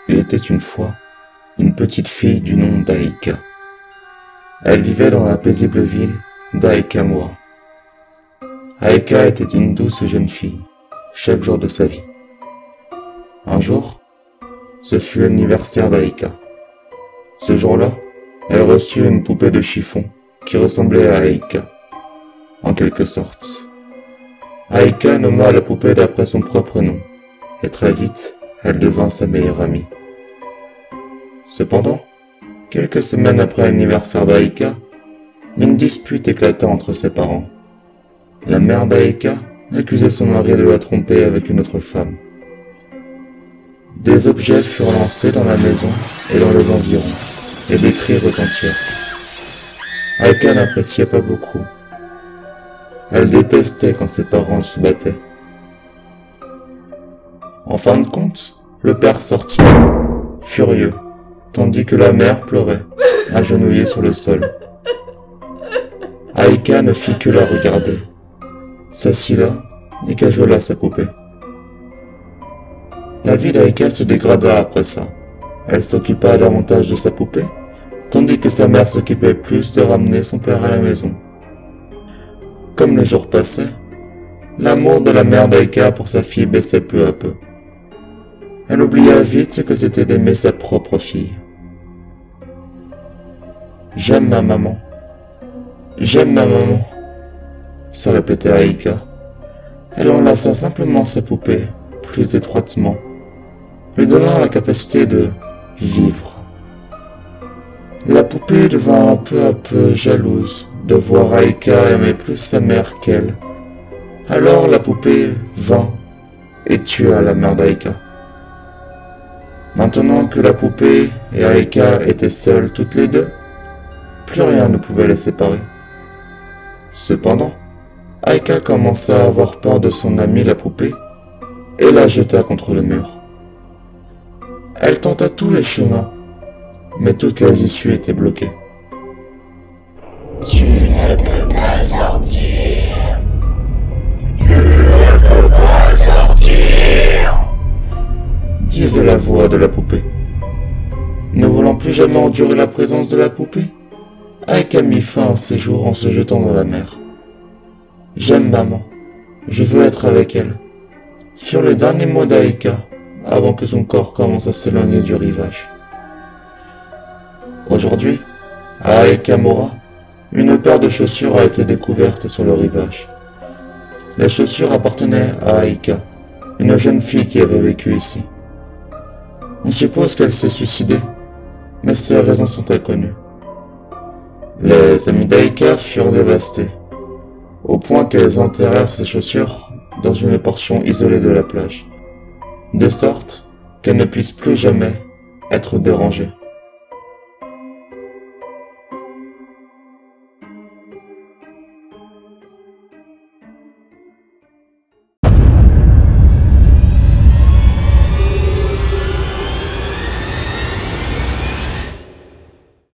Il était une fois une petite fille du nom d'Aïka. Elle vivait dans la paisible ville d'Aïkamura. Aïka était une douce jeune fille, chaque jour de sa vie. Un jour, ce fut l'anniversaire d'Aïka. Ce jour-là, elle reçut une poupée de chiffon qui ressemblait à Aïka, en quelque sorte. Aïka nomma la poupée d'après son propre nom, et très vite, elle devint sa meilleure amie. Cependant, quelques semaines après l'anniversaire d'Aïka, une dispute éclata entre ses parents. La mère d'Aïka accusait son mari de la tromper avec une autre femme. Des objets furent lancés dans la maison et dans les environs, et des cris retentirent. Aïka n'appréciait pas beaucoup. Elle détestait quand ses parents se battaient. En fin de compte, le père sortit, furieux, tandis que la mère pleurait, agenouillée sur le sol. Aïka ne fit que la regarder, s'assit là et cajola sa poupée. La vie d'Aïka se dégrada après ça. Elle s'occupa davantage de sa poupée, tandis que sa mère s'occupait plus de ramener son père à la maison. Comme les jours passaient, l'amour de la mère d'Aïka pour sa fille baissait peu à peu. Elle oublia vite ce que c'était d'aimer sa propre fille. « J'aime ma maman. J'aime ma maman », se répétait Aïka. Elle enlaça simplement sa poupée plus étroitement, lui donnant la capacité de vivre. La poupée devint peu à peu jalouse de voir Aïka aimer plus sa mère qu'elle. Alors la poupée vint et tua la mère d'Aïka. Maintenant que la poupée et Aïka étaient seules toutes les deux, plus rien ne pouvait les séparer. Cependant, Aïka commença à avoir peur de son amie la poupée et la jeta contre le mur. Elle tenta tous les chemins, mais toutes les issues étaient bloquées. « Tu ne peux pas sortir. Tu ne peux pas sortir. » disait la voix de la poupée. Ne voulant plus jamais endurer la présence de la poupée, Aïka mit fin à ses jours en se jetant dans la mer. « J'aime maman, je veux être avec elle », furent les derniers mots d'Aïka avant que son corps commence à s'éloigner du rivage. Aujourd'hui, à Aïkamura, une paire de chaussures a été découverte sur le rivage. Les chaussures appartenaient à Aïka, une jeune fille qui avait vécu ici. On suppose qu'elle s'est suicidée, mais ses raisons sont inconnues. Les amis d'Aïka furent dévastés, au point qu'elles enterrèrent ses chaussures dans une portion isolée de la plage, de sorte qu'elles ne puissent plus jamais être dérangées.